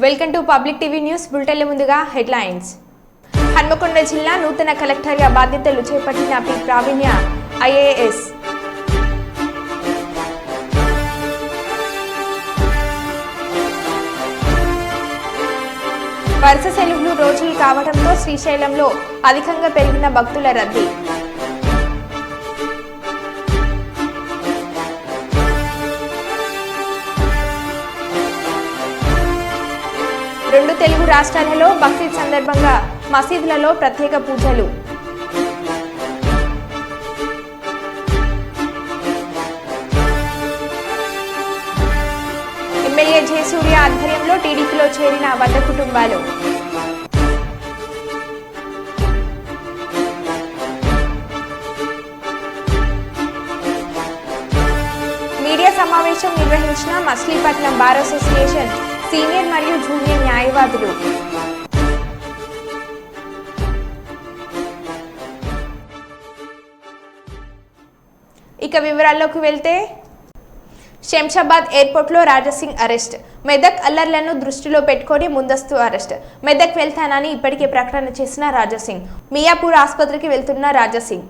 Welcome to public TV news బులెటిన్ల ముందుగా headlines. Hanamkonda జిల్లా నూతన కలెక్టర్గా బాధ్యతలు చేపట్టిన పి ప్రావీణ్య ఐఏఎస్. వరుస సెలవులు రోజులు కావడంతో శ్రీశైలంలో అధికంగా పెరిగిన భక్తుల రద్దీ. రెండు తెలుగు రాష్ట్రాలలో బక్రీద్ సందర్భంగా మసీదులలో ప్రత్యేక పూజలు. ఎమ్మెల్యే జయసూర్య ఆధ్వర్యంలో టీడీపీలో చేరిన 100 కుటుంబాలు. మీడియా సమావేశం నిర్వహించిన మచిలీపట్నం బార్ అసోసియేషన్ సీనియర్ మరియు జూనియర్ న్యాయవాదులు. ఇక వివరాల్లోకి వెళ్తే, శంషాబాద్ ఎయిర్పోర్ట్లో రాజాసింగ్ అరెస్ట్. మెదక్ అల్లర్లను దృష్టిలో పెట్టుకొని ముందస్తు అరెస్ట్. మెదక్ వెళ్తానని ఇప్పటికే ప్రకటన చేసిన రాజాసింగ్. మియాపూర్ ఆసుపత్రికి వెళ్తున్న రాజాసింగ్.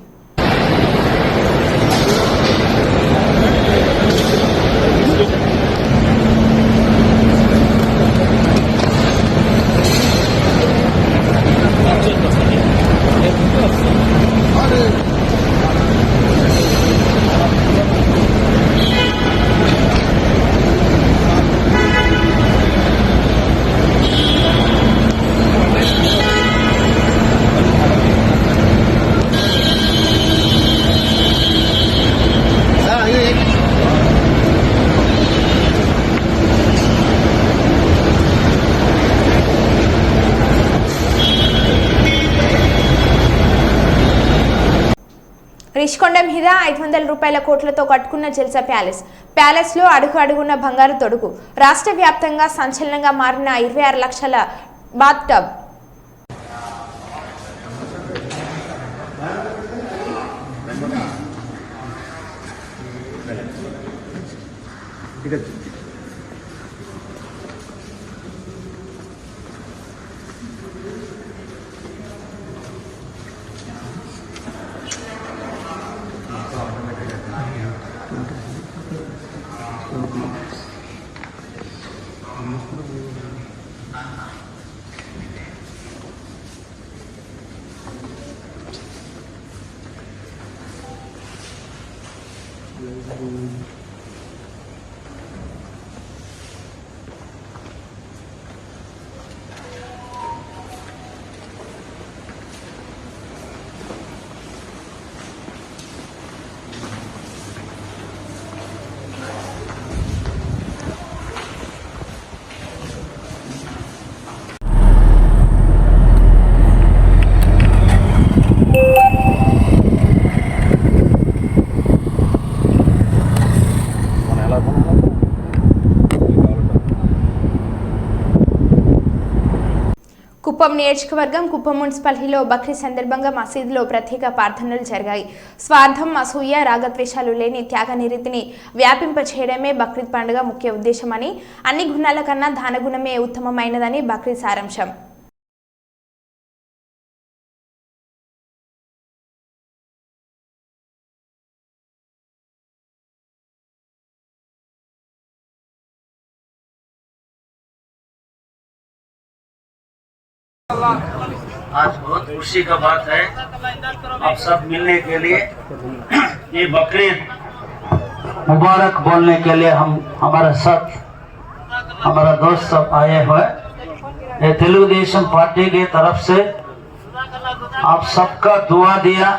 రిషికొండ మీద 500 రూపాయల కోట్లతో కట్టుకున్న జల్సా ప్యాలెస్ లో అడుగు అడుగున్న బంగారు తొడుగు. రాష్ట్ర వ్యాప్తంగా సంచలనంగా మారిన 26 లక్షల బాత్ టబ్. కుప్పం నియోజకవర్గం కుప్పం మున్సిపాలిటీలో బక్రీద్ సందర్భంగా మసీదులో ప్రత్యేక ప్రార్థనలు జరిగాయి. స్వార్థం, అసూయ, రాగద్వేషాలు లేని త్యాగనిరతిని వ్యాపింపచేయడమే బక్రీద్ పండుగ ముఖ్య ఉద్దేశమని, అన్ని గుణాల కన్నా దానగుణమే ఉత్తమమైనదని బక్రీద్ సారాంశం. आज बहुत खुशी का बात है आप सब मिलने के लिए, ये बकरीद मुबारक बोलने के लिए हमारे साथ हमारा दोस्त सब आए हुए। ये तेलुगुदेशम पार्टी की तरफ से आप सबका दुआ दिया,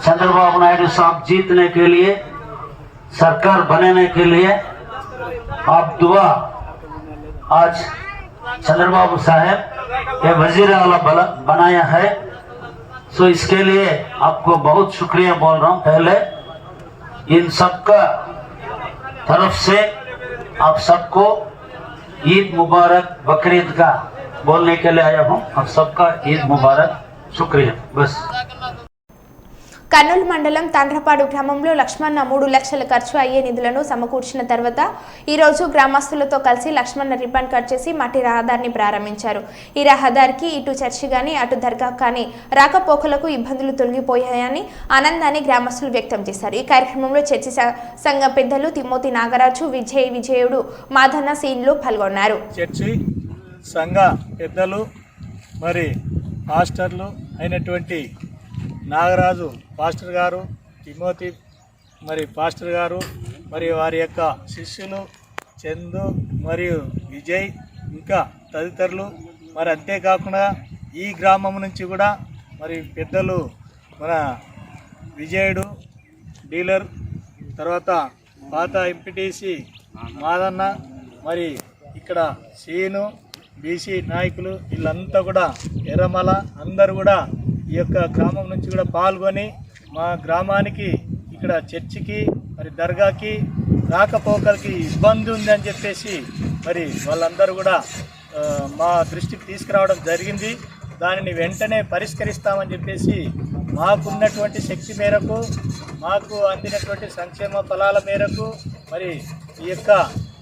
चंद्रबाबू नायडू साहब जीतने के लिए, सरकार बनाने के लिए आप दुआ। आज चंद्रबाबू साहब ये वजीर आला बनाया है, सो इसके लिए आपको बहुत शुक्रिया बोल रहा हूँ। पहले इन सबका तरफ से आप सबको ईद मुबारक बकरीद का बोलने के लिए आया हूँ। आप सबका ईद मुबारक, शुक्रिया। बस కర్నూలు మండలం తండ్రపాడు గ్రామంలో లక్ష్మణ 3 లక్షల ఖర్చు అయ్యే నిధులను సమకూర్చిన తర్వాత ఈ రోజు గ్రామస్తులతో కలిసి లక్ష్మణ రిబ్బన్ కట్ చేసి మట్టి రహదారిని ప్రారంభించారు. ఈ రహదారికి ఇటు చర్చి గాని అటు దర్గా కానీ రాకపోకలకు ఇబ్బందులు తొలగిపోయాయని ఆనందాన్ని గ్రామస్తులు వ్యక్తం చేశారు. ఈ కార్యక్రమంలో చర్చి సంఘ పెద్దలు తిమోతి నాగరాజు, విజయుడు, మాధన్న సీన్లు పాల్గొన్నారు. చర్చి సంఘ పెద్దలు మరి పాస్టర్లు అయినటువంటి నాగరాజు పాస్టర్ గారు, తిమోతి మరి పాస్టర్ గారు, మరి వారి యొక్క శిష్యులు చందు మరియు విజయ్ ఇంకా తదితరులు, మరి అంతేకాకుండా ఈ గ్రామం నుంచి కూడా మరి పెద్దలు మన విజయుడు డీలర్, తర్వాత పాత ఎంపీటీసీ మాదన్న, మరి ఇక్కడ సీను బీసీ నాయకులు వీళ్ళంతా కూడా ఎర్రమల అందరూ కూడా ఈ యొక్క గ్రామం నుంచి కూడా పాల్గొని మా గ్రామానికి ఇక్కడ చర్చికి మరి దర్గాకి రాకపోకలకి ఇబ్బంది ఉందని చెప్పేసి మరి వాళ్ళందరూ కూడా మా దృష్టికి తీసుకురావడం జరిగింది. దానిని వెంటనే పరిష్కరిస్తామని చెప్పేసి మాకున్నటువంటి శక్తి మేరకు, మాకు అందినటువంటి సంక్షేమ ఫలాల మేరకు మరి ఈ యొక్క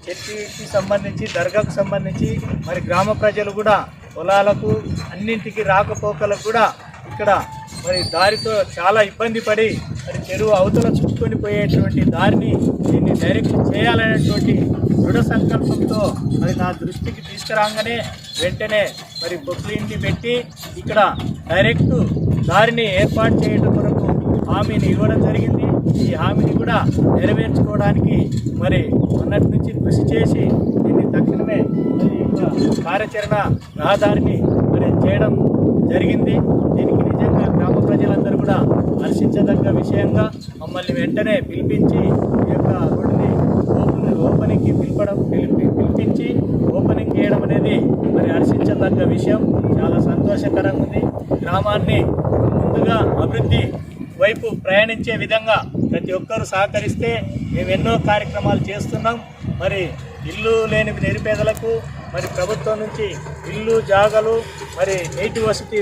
చర్చికి సంబంధించి దర్గాకు సంబంధించి మరి గ్రామ ప్రజలు కూడా పొలాలకు అన్నింటికి రాకపోకలకు కూడా ఇక్కడ మరి దారితో చాలా ఇబ్బంది పడి మరి చెరువు అవతల చుట్టుకొని పోయేటువంటి దారిని దీన్ని డైరెక్ట్ చేయాలనేటువంటి దృఢ సంకల్పంతో మరి నా దృష్టికి తీసుకురాగానే వెంటనే మరి బొక్లీని పెట్టి ఇక్కడ డైరెక్ట్ దారిని ఏర్పాటు చేయడం కొరకు హామీని ఇవ్వడం జరిగింది. ఈ హామీని కూడా నెరవేర్చుకోవడానికి మరి మొన్నటి నుంచి కృషి చేసి దీన్ని తక్షణమే మరి కార్యాచరణ రహదారిని మరి చేయడం జరిగింది. దీనికి నిజంగా గ్రామ ప్రజలందరూ కూడా హర్షించదగ్గ విషయంగా మమ్మల్ని వెంటనే పిలిపించి ఈ యొక్క రోడ్డుని ఓపెనింగ్కి పిలిపించి ఓపెనింగ్ చేయడం అనేది మరి హర్షించదగ్గ విషయం. చాలా సంతోషకరంగా ఉంది. గ్రామాన్ని ముందుగా అభివృద్ధి వైపు ప్రయాణించే విధంగా ప్రతి ఒక్కరూ సహకరిస్తే మేము ఎన్నో కార్యక్రమాలు చేస్తున్నాం. మరి ఇల్లు లేని నిరుపేదలకు మరి ప్రభుత్వం నుంచి ఇల్లు జాగలు, మరి నీటి వసతి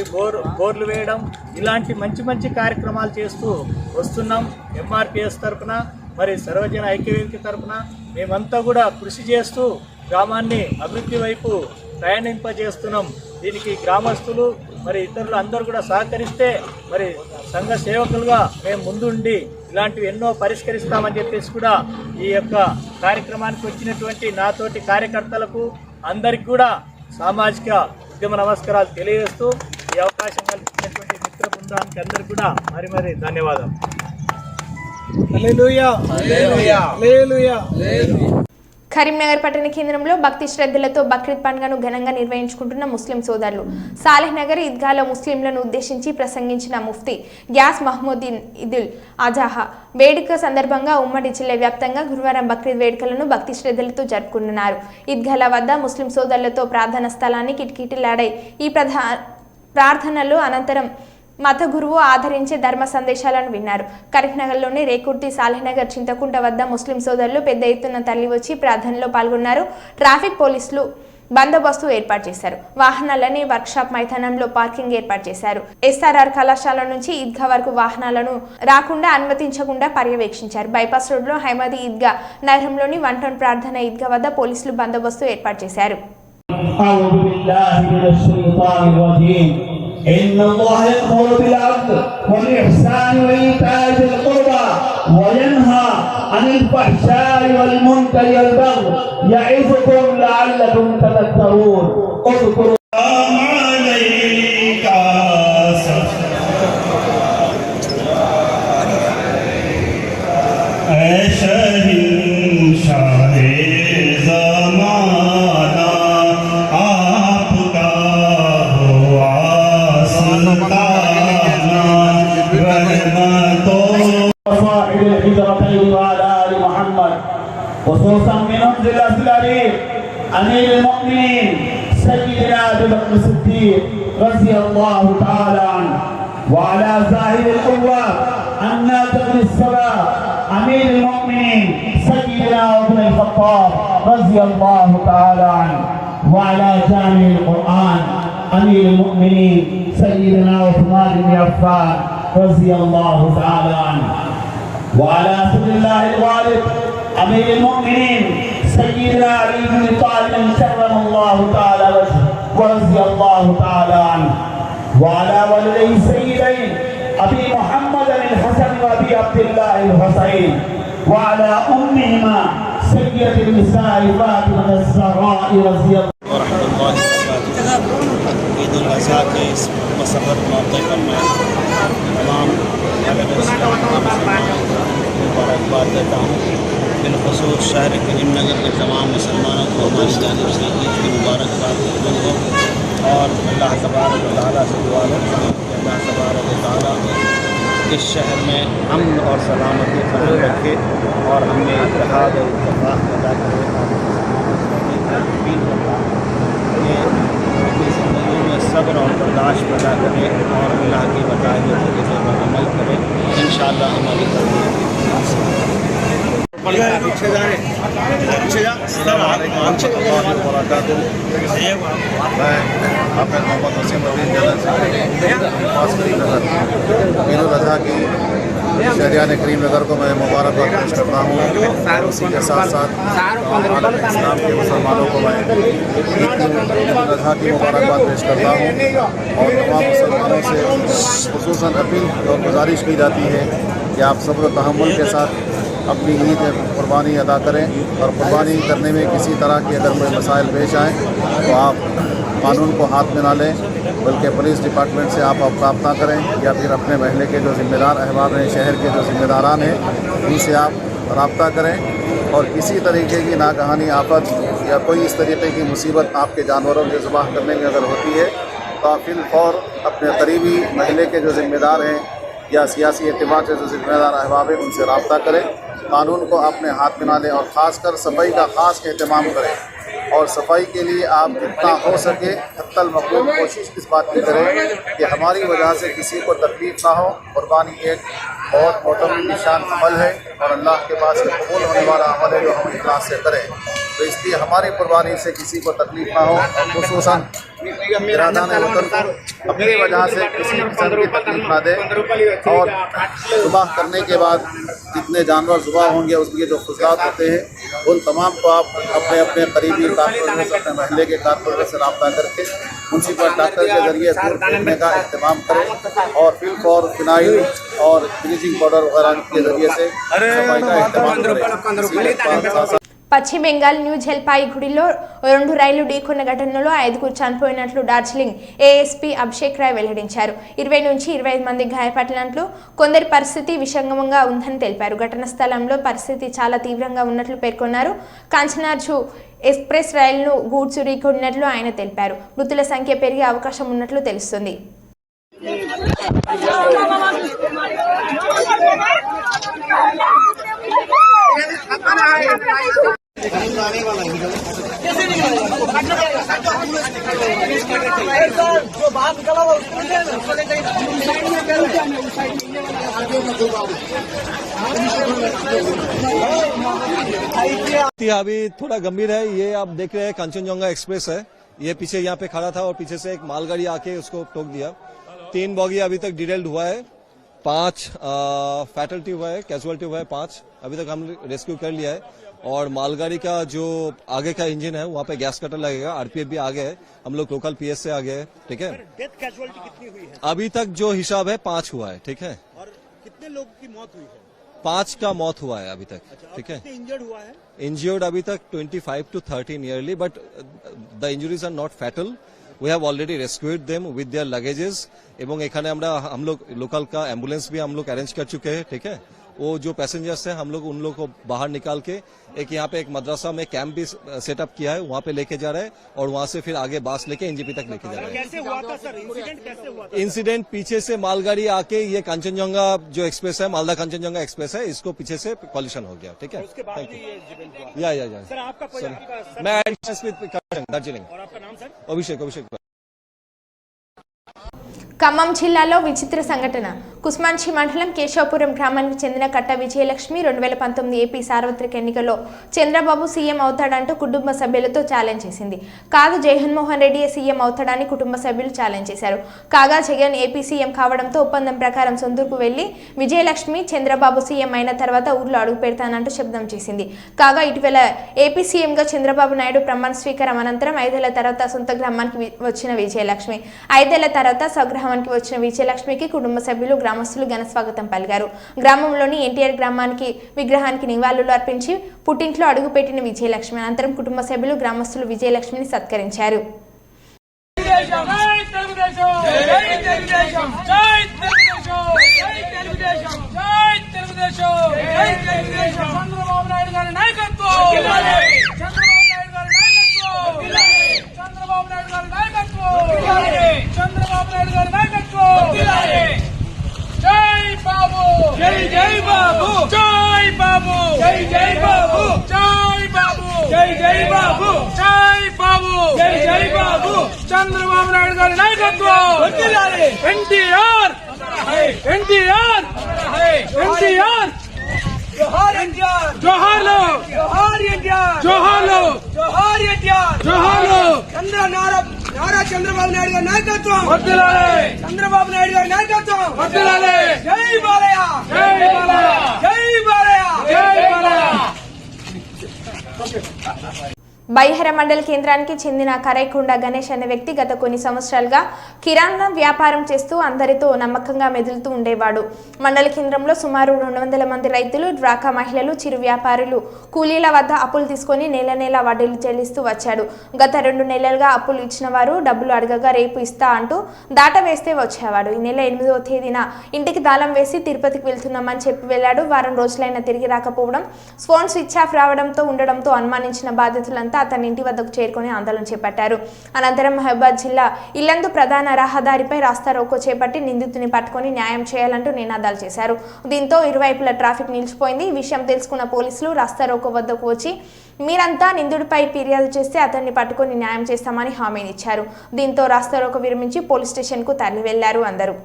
బోర్లు వేయడం, ఇలాంటి మంచి మంచి కార్యక్రమాలు చేస్తూ వస్తున్నాం. ఎంఆర్పిఎస్ తరఫున మరి సర్వజన ఐక్యవేదిక తరఫున మేమంతా కూడా కృషి చేస్తూ గ్రామాన్ని అభివృద్ధి వైపు ప్రయాణింపజేస్తున్నాం. దీనికి గ్రామస్తులు మరి ఇతరులు అందరూ కూడా సహకరిస్తే మరి సంఘ సేవకులుగా మేము ముందుండి ఇలాంటివి ఎన్నో పరిష్కరిస్తామని చెప్పేసి కూడా ఈ యొక్క కార్యక్రమానికి వచ్చినటువంటి నాతోటి కార్యకర్తలకు అందరికీ కూడా సామాజిక ఉద్యమ నమస్కారాలు తెలియజేస్తూ ఈ అవకాశం కల్పించినటువంటి మిత్ర బృందానికి అందరికీ కూడా మరి ధన్యవాదాలు. హల్లెలూయా, హల్లెలూయా, హల్లెలూయా. కరీంనగర్ పట్టణ కేంద్రంలో భక్తి శ్రద్ధలతో బక్రీద్ పండుగను ఘనంగా నిర్వహించుకుంటున్న ముస్లిం సోదరులు. సాలెహ్ నగర్ ఈద్గాలో ముస్లింలను ఉద్దేశించి ప్రసంగించిన ముఫ్తీ గ్యాస్ మహ్మూద్దీన్ ఈదుల్ అజహా వేడుక సందర్భంగా ఉమ్మడి జిల్లా వ్యాప్తంగా గురువారం బక్రీద్ వేడుకలను భక్తి శ్రద్ధలతో జరుపుకుంటున్నారు. ఈద్గాల వద్ద ముస్లిం సోదరులతో ప్రార్థనా స్థలాన్ని కిటకిటలాడాయి. ఈ ప్రార్థనలు అనంతరం మత గురువు ఆదరించే ధర్మ సందేశాలను విన్నారు. కరీంనగర్లోని రేకుర్తి, సాలెహ్నగర్, చింతకుంట వద్ద ముస్లిం సోదరులు పెద్ద ఎత్తున తరలివచ్చి ప్రార్థనలో పాల్గొన్నారు. ట్రాఫిక్ పోలీసులు బందోబస్తు ఏర్పాటు చేశారు. వాహనాలని వర్క్షాప్ మైదానంలో పార్కింగ్ ఏర్పాటు చేశారు. ఎస్ఆర్ఆర్ కళాశాల నుంచి ఈద్గా వరకు వాహనాలను రాకుండా అనుమతించకుండా పర్యవేక్షించారు. బైపాస్ రోడ్లో హైమదీ ఈద్గా నగరంలోని 1 టౌన్ ప్రార్థన ఈద్గా వద్ద పోలీసులు బందోబస్తు ఏర్పాటు చేశారు. إن الله يأمر بالعدل والإحسان وإيتاء ذي القربى وينهى عن الفحشاء والمنكر والبغي يعظكم لعلكم تذكرون اذكروا عليك خصوصا بمنزل الأسلالين أمير المؤمنين سيدنا أبي بكر الصديق رضي الله تعالى عنه وعلى زاهد القوة الناطق بالصلاة أمير المؤمنين سيدنا ابن الخطاب رضي الله تعالى عنه وعلى جامع القرآن أمير المؤمنين سيدنا عثمان بن عفان رضي الله تعالى عنه وعلى سيد الله الوالد أمير المؤمنين سيدنا علي بن طالب كرم الله تعالى وجهه ورضي الله تعالى عنه وعلى والدي السيدين أبي محمد الحسن وأبي عبد الله الحسين وعلى أمهما سيدة النساء فاطمة الزهراء رضي الله ورحمۃ اللہ وبرکاتہ۔ عید الاضحیٰ کے اس مسرت موقع پر میں تمام عالم اسلام کے مسلمانوں کو مبارکباد دیتا ہوں، بالخصوص شہر کریم نگر کے تمام مسلمانوں کو ہماری جانب سے عید کی مبارکباد دیتا ہوں، اور اللہ تبارک و تعالیٰ سے دعا کرتا ہوں کہ اللہ تبارک و تعالیٰ اس شہر میں امن اور سلامتی قائم رکھے اور ہمیں اتحاد اور اتفاق پیدا کرے، اپنی زندگی میں صبر اور برداشت پیدا کرے اور اللہ کی بتائے ہوئے طریقے پر عمل کرے، انشاءاللہ ہماری تربیت السلام علیکم ورحمۃ اللہ وبرکاتہ۔ میں حافظ محمد وسیم الدین جلال سے پاس کریم نگر عید الاضحیٰ کی شہریان کریم نگر کو میں مبارکباد پیش کرتا ہوں، اور اسی کے ساتھ ساتھ عالم اسلام کے مسلمانوں کو میں عید الاضحیٰ کی مبارکباد پیش کرتا ہوں، اور تمام مسلمانوں سے خصوصاً اپیل اور گزارش کی جاتی ہے کہ آپ صبر و تحمل کے ساتھ اپنی عید قربانی ادا کریں، اور قربانی کرنے میں کسی طرح کی اگر کوئی مسائل پیش آئیں تو آپ قانون کو ہاتھ میں نہ لیں، بلکہ پولیس ڈپارٹمنٹ سے آپ رابطہ کریں، یا پھر اپنے محلے کے جو ذمہ دار احباب ہیں، شہر کے جو ذمہ داران ہیں، ان سے آپ رابطہ کریں، اور کسی طریقے کی ناگہانی آفت یا کوئی اس طریقے کی مصیبت آپ کے جانوروں کے ذبح کرنے میں اگر ہوتی ہے تو آپ فی الفور اپنے قریبی محلے کے جو ذمہ دار ہیں یا سیاسی اعتبار سے جو ذمہ دار احباب ہیں ان سے رابطہ کریں، قانون کو اپنے ہاتھ میں نہ لیں، اور خاص کر صفائی کا خاص اہتمام کریں، اور صفائی کے لیے آپ جتنا ہو سکے حتی المقدور کوشش اس بات کی کریں کہ ہماری وجہ سے کسی کو تکلیف نہ ہو۔ قربانی ایک بہت معتبر نشان عمل ہے، اور اللہ کے پاس یہ قبول ہونے والا عمل ہے جو ہم اخلاص سے کریں، تو اس لیے ہماری قربانی سے کسی کو تکلیف نہ ہو، اور خصوصاً برادران وطن کو اپنی وجہ سے کسی قسم کی تکلیف نہ دے، اور ذبح کرنے کے بعد جتنے جانور ذبح ہوں گے اس کے جو خصوصیات ہوتے ہیں ان تمام کو آپ اپنے اپنے قریبی کارپوریٹر سے، اپنے محلے کے کارپوریٹر سے رابطہ کر کے منسپل ڈاکٹر کے ذریعے دور پھینکنے کا اہتمام کریں، اور فی الفور فنائل اور بلیچنگ پاؤڈر وغیرہ کے ذریعے سے صفائی کا اہتمام کریں۔ పశ్చిమ బెంగాల్ న్యూ జల్పాయిగూడిలో 2 రైళ్లు ఢీకొన్న ఘటనలో 5గురు చనిపోయినట్లు డార్జిలింగ్ ఏఎస్పీ అభిషేక్ రాయ్ వెల్లడించారు। 20 నుంచి 25 మంది గాయపడినట్లు, కొందరి పరిస్థితి విషమంగా ఉందని తెలిపారు। ఘటన స్థలంలో పరిస్థితి చాలా తీవ్రంగా ఉన్నట్లు పేర్కొన్నారు। కాంచనార్జు ఎక్స్ప్రెస్ రైలును గూడ్స్ ఢీకొన్నట్లు ఆయన తెలిపారు। మృతుల సంఖ్య పెరిగే అవకాశం ఉన్నట్లు తెలుస్తుంది। अभी थोड़ा गंभीर है। ये आप देख रहे हैं कंचनजंगा एक्सप्रेस है, ये पीछे यहाँ पे खड़ा था और पीछे से एक मालगाड़ी आके उसको ठोक दिया। 3 बॉगी अभी तक डिटेल्ड हुआ है, 5 फैटलिटी हुआ है, कैजुअलिटी हुआ है 5 अभी तक हम रेस्क्यू कर लिया है। और मालगाड़ी का जो आगे का इंजन है वहाँ पे गैस कटर लगेगा। आरपीएफ भी आ गए है, हम लोग लोकल पीएस से आ गए हैं। ठीक है, डेथ कैजुअलिटी कितनी हुई है अभी तक जो हिसाब है 5 हुआ है। ठीक है, और कितने लोगों की मौत हुई है? 5 का मौत हुआ है अभी तक। ठीक है, इंजर्ड हुआ है? इंजर्ड अभी तक 25 to 30 nearly, but the injuries are not fatal. We have already rescued them with their luggages. एवं एखाने हम लोग लोकल का एम्बुलेंस भी हम लोग अरेंज कर चुके हैं। ठीक है, वो जो पैसेंजर्स हैं हम लोग उन लोग को बाहर निकाल के एक यहाँ पे एक मदरसा में कैंप भी सेटअप किया है, वहाँ पे लेके जा रहे हैं, और वहाँ से फिर आगे बास लेके एनजीपी तक लेके जा रहे हैं। कैसे हुआ था सर इंसिडेंट? कैसे हुआ था? इंसिडेंट पीछे से मालगाड़ी आके ये कंचनजंगा जो एक्सप्रेस है, मालदा कंचनजंगा एक्सप्रेस है, इसको पीछे से कॉलिशन हो गया। ठीक है, उसके बाद भी ये इंसिडेंट हुआ। या सर आपका सर, मैं दार्जिलिंग। और आपका नाम सर? अभिषेक। ఖమ్మం జిల్లాలో విచిత్ర సంఘటన। కుస్మాన్చి మండలం కేశవపురం గ్రామానికి చెందిన కట్ట విజయలక్ష్మి 2019 ఏపీ సార్వత్రిక ఎన్నికల్లో చంద్రబాబు సీఎం అవుతాడంటూ కుటుంబ సభ్యులతో ఛాలెంజ్ చేసింది. కాదు జగన్మోహన్ రెడ్డి సీఎం అవుతాడని కుటుంబ సభ్యులు ఛాలెంజ్ చేశారు. కాగా జగన్ ఏపీ సీఎం కావడంతో ఒప్పందం ప్రకారం సొంతూరుకు వెళ్లి విజయలక్ష్మి చంద్రబాబు సీఎం అయిన తర్వాత ఊర్లో అడుగు పెడతానంటూ శబ్దం చేసింది. కాగా ఇటీవల ఏపీ సీఎంగా చంద్రబాబు నాయుడు ప్రమాణ స్వీకారం అనంతరం 5 ఏళ్ల తర్వాత సొంత గ్రామానికి వచ్చిన విజయలక్ష్మి 5 ఏళ్ల తర్వాత స్వగ్రామానికి వచ్చిన విజయలక్ష్మికి కుటుంబ సభ్యులు గ్రామస్తులు ఘన స్వాగతం పలికారు. గ్రామంలోని ఎన్టీఆర్ విగ్రహానికి నివాళులు అర్పించి పుట్టింట్లో అడుగుపెట్టిన విజయలక్ష్మి అనంతరం కుటుంబ సభ్యులు గ్రామస్తులు విజయలక్ష్మిని సత్కరించారు. చంద్రబాబు నాయుడు గారి నాయకత్వం ఎన్టీఆర్ ఎన్టీఆర్ ఎన్టీఆర్ జోహార్లు జోహార్లు జోహార్లు నారా చంద్రబాబు నాయుడు గారి నాయకత్వం చంద్రబాబు నాయుడు గారి నాయకత్వం జై బాలయ్య జై బాలయ్య జై బాలయ్య జై బాలయ్య. బైహర మండల కేంద్రానికి చెందిన కరైకొండ గణేష్ అనే వ్యక్తి గత కొన్ని సంవత్సరాలుగా కిరాణా వ్యాపారం చేస్తూ అందరితో నమ్మకంగా మెదులుతూ ఉండేవాడు. మండల కేంద్రంలో సుమారు 200 మంది రైతులు, డ్వాక్రా మహిళలు, చిరు వ్యాపారులు కూలీల వద్ద అప్పులు తీసుకొని నెల వడ్డీలు చెల్లిస్తూ వచ్చాడు. గత 2 నెలలుగా అప్పులు ఇచ్చిన వారు డబ్బులు అడగగా రేపు ఇస్తా అంటూ దాట వేస్తే వచ్చేవాడు. ఈ నెల 8వ తేదీన ఇంటికి తాళం వేసి తిరుపతికి వెళ్తున్నామని చెప్పి వెళ్ళాడు. వారం రోజులైనా తిరిగి రాకపోవడం, ఫోన్ స్విచ్ ఆఫ్ రావడంతో ఉండడంతో అనుమానించిన బాధితులంతా అతని ఇంటి వద్దకు చేరుకొని ఆందోళన చేపట్టారు. అనంతరం మహబూబాబాద్ జిల్లా ఇల్లందు ప్రధాన రహదారిపై రాస్తా రోకో చేపట్టి నిందితుని పట్టుకొని న్యాయం చేయాలంటూ నినాదాలు చేశారు. దీంతో ఇరువైపుల ట్రాఫిక్ నిలిచిపోయింది. ఈ విషయం తెలుసుకున్న పోలీసులు రాస్తా రోకో వద్దకు వచ్చి మీరంతా నిందితుడిపై ఫిర్యాదు చేస్తే అతన్ని పట్టుకొని న్యాయం చేస్తామని హామీనిచ్చారు. దీంతో రాస్తా రోకో విరమించి పోలీస్ స్టేషన్ కు తరలి వెళ్లారు అందరూ.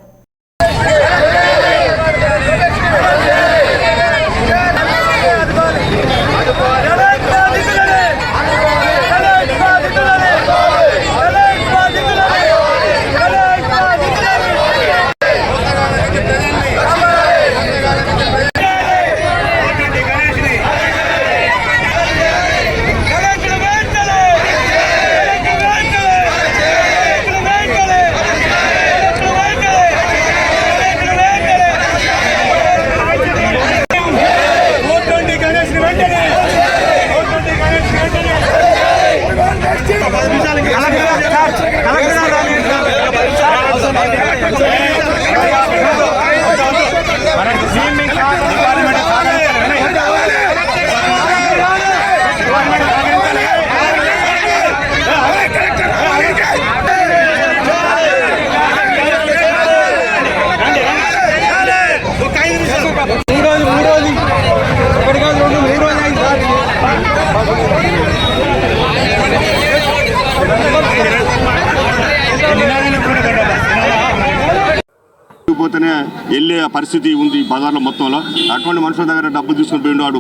పోతేనే వెళ్ళే పరిస్థితి ఉంది బజార్లో మొత్తంలో. అటువంటి మనుషుల దగ్గర డబ్బులు తీసుకుని పోయిండు వాడు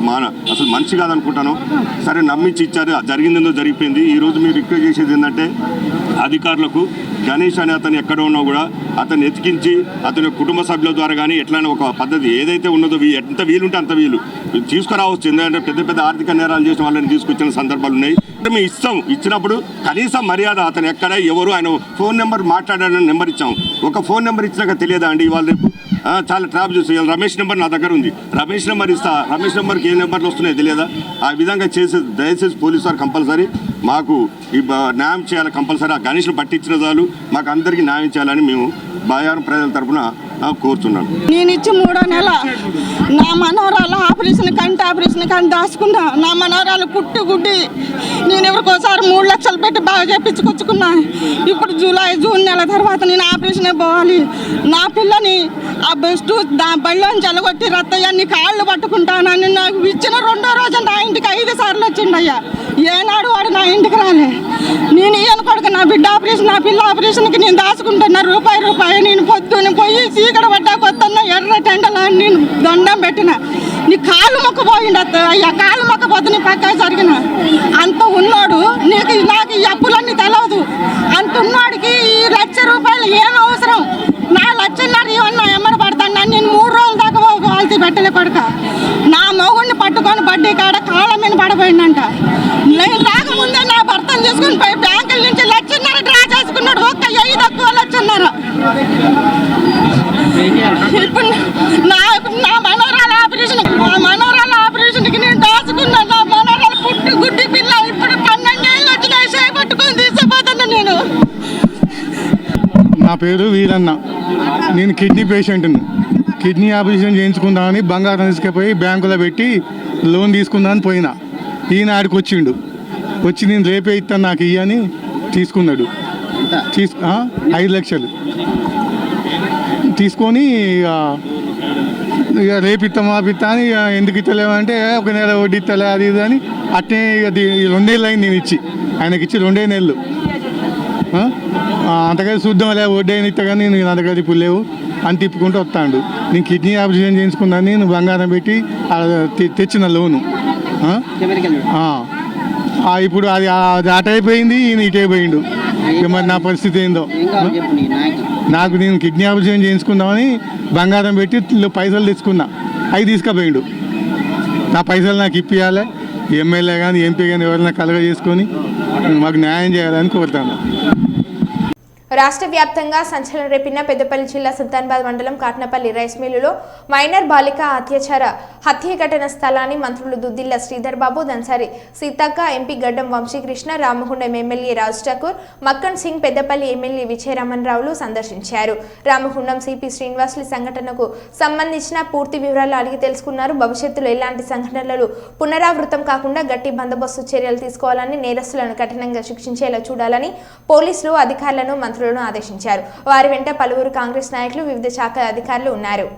అసలు మనిషి కాదనుకుంటాను. సరే నమ్మించి ఇచ్చారు, జరిగిందేందో జరిగిపోయింది. ఈరోజు మీరు రిక్వెస్ట్ చేసేది ఏంటంటే అధికారులకు గణేష్ అనే అతను ఎక్కడ ఉన్నా కూడా అతన్ని ఎతికించి అతని కుటుంబ సభ్యుల ద్వారా కానీ ఎట్లయినా ఒక పద్ధతి ఏదైతే ఉన్నదో ఎంత వీలుంటే అంత వీలు తీసుకురావచ్చు. ఎందుకంటే పెద్ద ఆర్థిక నేరాలు చేసిన వాళ్ళని తీసుకొచ్చిన సందర్భాలు ఉన్నాయి. మేము ఇచ్చినప్పుడు కనీసం మర్యాద అతను ఎక్కడ ఎవరు ఆయన ఫోన్ నెంబర్ మాట్లాడాలని నెంబర్ ఇచ్చాము. ఒక ఫోన్ నెంబర్ ఇచ్చినాక తెలియదా అండి? ఇవాళ రేపు చాలా ట్రాప్ చేసి రమేష్ నెంబర్ నా దగ్గర ఉంది, రమేష్ నెంబర్ ఇస్తా, రమేష్ నెంబర్కి ఏ నెంబర్లు వస్తున్నాయో తెలియదా? ఆ విధంగా చేసే దయచేసి పోలీసు వారు కంపల్సరీ మాకు ఈ న్యాయం చేయాలి. కంపల్సరీ ఆ గణేష్ను పట్టించిన చాలు మాకు అందరికీ న్యాయం చేయాలని మేము బయారం ప్రజల తరఫున కోరుతున్నాను. నేను ఇచ్చి 3వ నెల నా మనవరాలు కంటి ఆపరేషన్ కానీ దాచుకున్నా. నా మనవరాలు గుడ్డి నేను ఎవరికోసారి 3 లక్షలు పెట్టి బాగా చేపించుకొచ్చుకున్నా. ఇప్పుడు జూన్ నెల తర్వాత నేను ఆపరేషన్ పోవాలి. నా పిల్లని ఆ బెస్ట్ బళ్ళోంచి చెలగొట్టి రత్తయ్యాన్ని కాళ్ళు పట్టుకుంటానని నాకు ఇచ్చిన 2వ రోజు నా ఇంటికి 5 సార్లు వచ్చిండయ్యా. ఏనాడు వాడు నా ఇంటికి రాలే. నేను ఈయన కొడుకు నా బిడ్డ ఆపరేషన్, నా పిల్ల ఆపరేషన్కి నేను దాచుకుంటున్నా రూపాయి. నేను పొద్దున్న పోయి చీకడ పడ్డా కొత్తన్న నేను దండం పెట్టిన నీ కాళ్ళు మొక్కపోయిండు అయ్యా, కాళ్ళు మొక్కపోతే నీ పక్క జరిగిన అంత ఉన్నాడు. నాకు ఈ అప్పులన్నీ తెలియదు. అంత ఉన్నాడికి ఈ ₹1,00,000 ఏం అవసరం? నా 1,00,000 ఏమన్నా ఎమ్మడి పడతాను. నేను 3 రోజుల దాకా వాల్తీ పెట్టలే కొడుక. నా మొగుడిని పట్టుకొని బడ్డీ కాడ కాళ్ళ మీద పడిపోయిందంట. నేను రాకముందే నా భర్తను తీసుకుని పోయి బ్యాంకుల నుంచి ₹1,00,000 డ్రా చేసుకున్నాడు. ఒక్క 5 తక్కువ ₹1,00,000. ఇప్పుడు నా మనోరాల ఆపరేషన్కి నేను దాచుకున్నా. నా మనోరాలు పుట్టి గుడ్డి పిల్ల ఇప్పుడు 12 ఏళ్ళు వచ్చినాయి. చేపట్టుకొని తీసుకుపోతున్నా నేను. నా పేరు వీరన్న. నేను కిడ్నీ పేషెంట్ని. కిడ్నీ ఆపరేషన్ చేయించుకుందామని బంగారం తీసుకుపోయి బ్యాంకులో పెట్టి లోన్ తీసుకుందామని పోయినా. ఈయన ఆడికి వచ్చి నేను రేపే ఇస్తాను నాకు ఇయ్యని తీసుకున్నాడు. 5 లక్షలు తీసుకొని ఇక రేపు ఇస్తామా అని ఎందుకు ఇస్తలేమంటే ఒక నెల వడ్డీ ఇస్తలే అది ఇది అని అట్నే ఇక 2 నెలలు అయింది నేను ఇచ్చి. ఆయనకి ఇచ్చి 2 నెలలు. అంతగా చూద్దాం లే వడ్డీ అయిన ఇస్తా కానీ నేను అంతగా ఇప్పుడు లేవు అని తిప్పుకుంటూ వస్తాడు. నేను కిడ్నీ ఆపరేషన్ చేయించుకున్నాను. నేను బంగారం పెట్టి తెచ్చిన లోను. ఇప్పుడు అది అటు అయిపోయింది, ఈయన ఇటు అయిపోయిండు. మరి నా పరిస్థితి ఏందో. నేను కిడ్నీ ఆపరేషన్ చేయించుకుందామని బంగారం పెట్టి పైసలు తెచ్చుకున్నా. అవి తీసుకుపోయిండు. నా పైసలు నాకు ఇప్పియాలి. ఎమ్మెల్యే కానీ ఎంపీ కానీ ఎవరైనా కలగ చేసుకొని మాకు న్యాయం చేయాలని కోరుతాను. రాష్ట్ర వ్యాప్తంగా సంచలనం రేపిన పెద్దపల్లి జిల్లా సుల్తానాబాద్ మండలం కాట్నపల్లి రైస్ మిల్లులో మైనర్ బాలిక హత్య ఘటన స్థలాన్ని మంత్రులు దుద్దిల్ల శ్రీధర్ బాబు, దన్సారి సీతక్క, ఎంపీ గడ్డం వంశీకృష్ణ, రామగుండం ఎమ్మెల్యే రాజ్ ఠాకూర్, మక్కన్ సింగ్, పెద్దపల్లి ఎమ్మెల్యే విజయరామన్రావులు సందర్శించారు. రామగుండం సిపి శ్రీనివాసులు సంఘటనకు సంబంధించిన పూర్తి వివరాలు అడిగి తెలుసుకున్నారు. భవిష్యత్తులో ఎలాంటి సంఘటనలు పునరావృతం కాకుండా గట్టి బందోబస్తు చర్యలు తీసుకోవాలని, నేరస్తులను కఠినంగా శిక్షించేలా చూడాలని పోలీసులు అధికారులను మంత్రులు ఆదేశించారు. వారి వెంట పలువురు కాంగ్రెస్ నాయకులు, వివిధ శాఖల అధికారులు ఉన్నారు.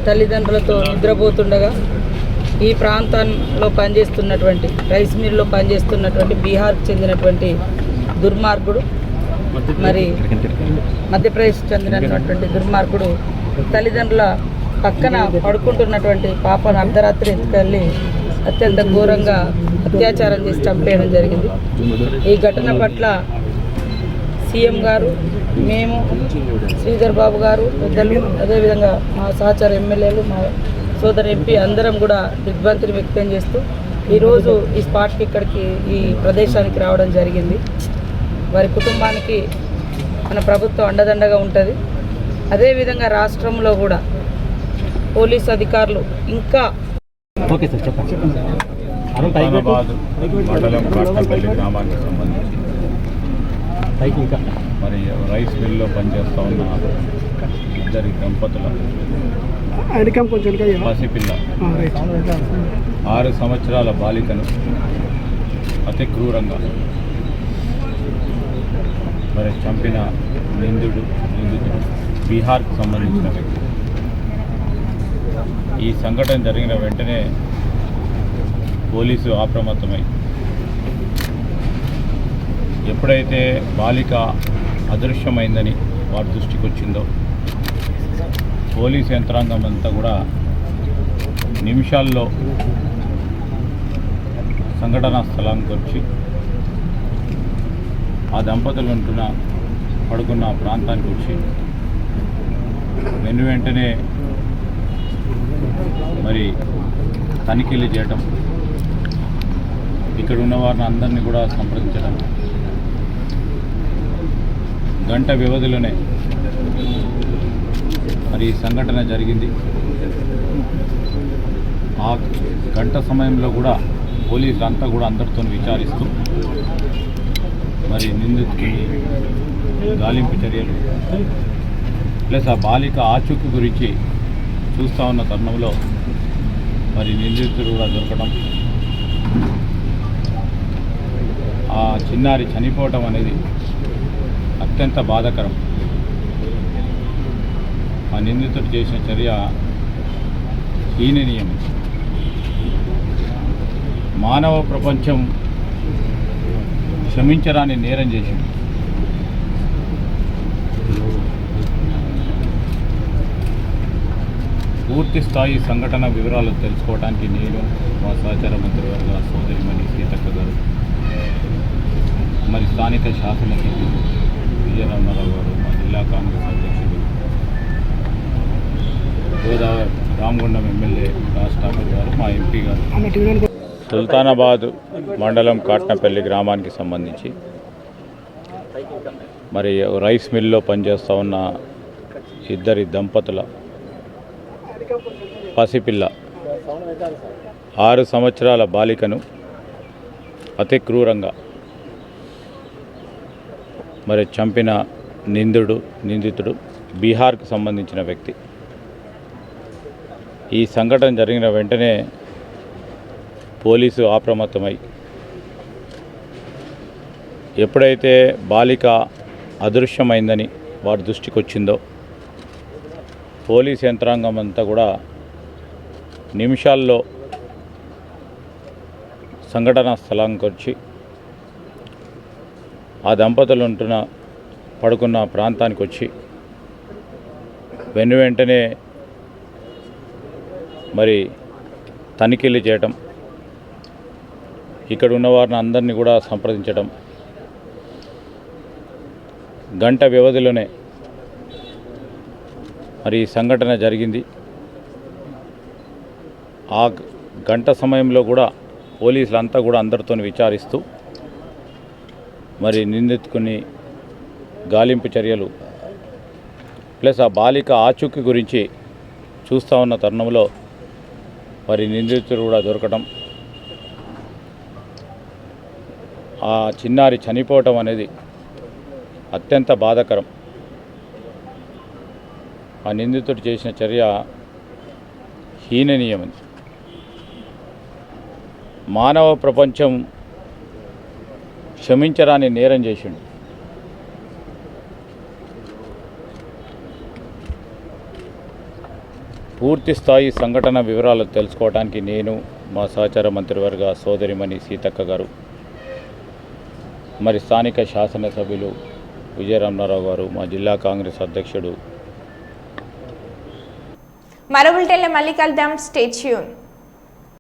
తల్లిదండ్రులతో నిద్రపోతుండగా ఈ ప్రాంతంలో పనిచేస్తున్నటువంటి రైస్ మిల్లో పనిచేస్తున్నటువంటి బీహార్కు చెందినటువంటి దుర్మార్గుడు, మరి మధ్యప్రదేశ్ చెందినటువంటి దుర్మార్గుడు తల్లిదండ్రుల పక్కన పడుకుంటున్నటువంటి పాపను అర్ధరాత్రి ఎత్తుకెళ్ళి అత్యంత ఘోరంగా అత్యాచారం చేసి చంపేయడం జరిగింది. ఈ ఘటన పట్ల సీఎం గారు, మేము, శ్రీధర్ బాబు గారు, పెద్దలు, అదేవిధంగా మా సహచార ఎమ్మెల్యేలు, మా సోదరు ఎంపీ అందరం కూడా దిగ్భ్రాంతిని వ్యక్తం చేస్తూ ఈరోజు ఈ స్పాట్కి ఇక్కడికి ఈ ప్రదేశానికి రావడం జరిగింది. వారి కుటుంబానికి మన ప్రభుత్వం అండదండగా ఉంటుంది. అదేవిధంగా రాష్ట్రంలో కూడా పోలీసు అధికారులు ఇంకా మండలం కాట్నపల్లి గ్రామానికి సంబంధించి మరి రైస్ మిల్లో పనిచేస్తూ ఉన్న 2 దంపతుల పసిపిల్ల 6 సంవత్సరాల బాలికను అతి క్రూరంగా మరి చంపిన నిందితుడు బీహార్కు సంబంధించిన వ్యక్తి. ఈ సంఘటన జరిగిన వెంటనే పోలీసు అప్రమత్తమై ఎప్పుడైతే బాలిక అదృశ్యమైందని వారి దృష్టికి వచ్చిందో పోలీసు యంత్రాంగం అంతా కూడా నిమిషాల్లో సంఘటనా స్థలానికి వచ్చి ఆ దంపతులు పడుకున్న ప్రాంతానికి వచ్చి వెంటనే మరి తనిఖీలు చేయటం, ఇక్కడ ఉన్న వారిని అందరినీ కూడా సంప్రదించడం, గంట వ్యవధిలోనే మరి సంఘటన జరిగింది. ఆ గంట సమయంలో కూడా పోలీసులు అంతా కూడా అందరితో విచారిస్తూ మరి నిందితుడికి గాలింపు చర్యలు ప్లస్ ఆ బాలిక ఆచూకీ గురించి చూస్తూ ఉన్న తరుణంలో మరి నిందితుడు కూడా దొరకడం, ఆ చిన్నారి చనిపోవటం అనేది అత్యంత బాధాకరం. ఆ నిందితుడు చేసిన చర్య హీననీయం. మానవ ప్రపంచం క్షమించరాని నేరం చేసింది. పూర్తి స్థాయి సంఘటన వివరాలు తెలుసుకోవడానికి నేను, మా సహచార మంత్రివర్గ సోదరిమణి సీతక్క గారు, మరి స్థానిక శాసనసభ్యులు విజయరామరావు గారు, మా జిల్లా కాంగ్రెస్ అధ్యక్షుడు గోదావరి రామగుండం ఎమ్మెల్యే రాజ్ ఠాకూర్ గారు, మా ఎంపీ గారు, సుల్తానాబాద్ మండలం కాట్నపల్లి గ్రామానికి సంబంధించి మరి రైస్ మిల్లో పనిచేస్తూ ఉన్న ఇద్దరి దంపతుల పసిపిల్ల 6 సంవత్సరాల బాలికను అతి క్రూరంగా మరి చంపిన నిందితుడు బీహార్కు సంబంధించిన వ్యక్తి. ఈ సంఘటన జరిగిన వెంటనే పోలీసు అప్రమత్తమై ఎప్పుడైతే బాలిక అదృశ్యమైందని వారి దృష్టికి వచ్చిందో పోలీస్ యంత్రాంగం అంతా కూడా నిమిషాల్లో సంఘటనా స్థలానికి వచ్చి ఆ దంపతులు పడుకున్న ప్రాంతానికి వచ్చి వెంటనే మరి తనిఖీలు చేయటం, ఇక్కడ ఉన్న వారిని అందరినీ కూడా సంప్రదించడం, గంట వ్యవధిలోనే మరి ఈ సంఘటన జరిగింది. ఆ గంట సమయంలో కూడా పోలీసులంతా కూడా అందరితో విచారిస్తూ మరి నిందితుని గాలింపు చర్యలు ప్లస్ ఆ బాలిక ఆచూకీ గురించి చూస్తూ ఉన్న తరుణంలో మరి నిందితుడు కూడా దొరకడం, ఆ చిన్నారి చనిపోవటం అనేది అత్యంత బాధాకరం. ఆ నిందితుడు చేసిన చర్య హీననీయం. మానవ ప్రపంచం క్షమించరాని నేరం చేసిండు. పూర్తి స్థాయి సంఘటన వివరాలు తెలుసుకోవడానికి నేను, మా సహచార మంత్రివర్గ సోదరిమణి సీతక్క గారు, మరి స్థానిక శాసనసభ్యులు విజయరామరావు గారు, మా జిల్లా కాంగ్రెస్ అధ్యక్షుడు. మరో బులెటిన్లో మళ్ళీ కలుద్దాం. Stay tune.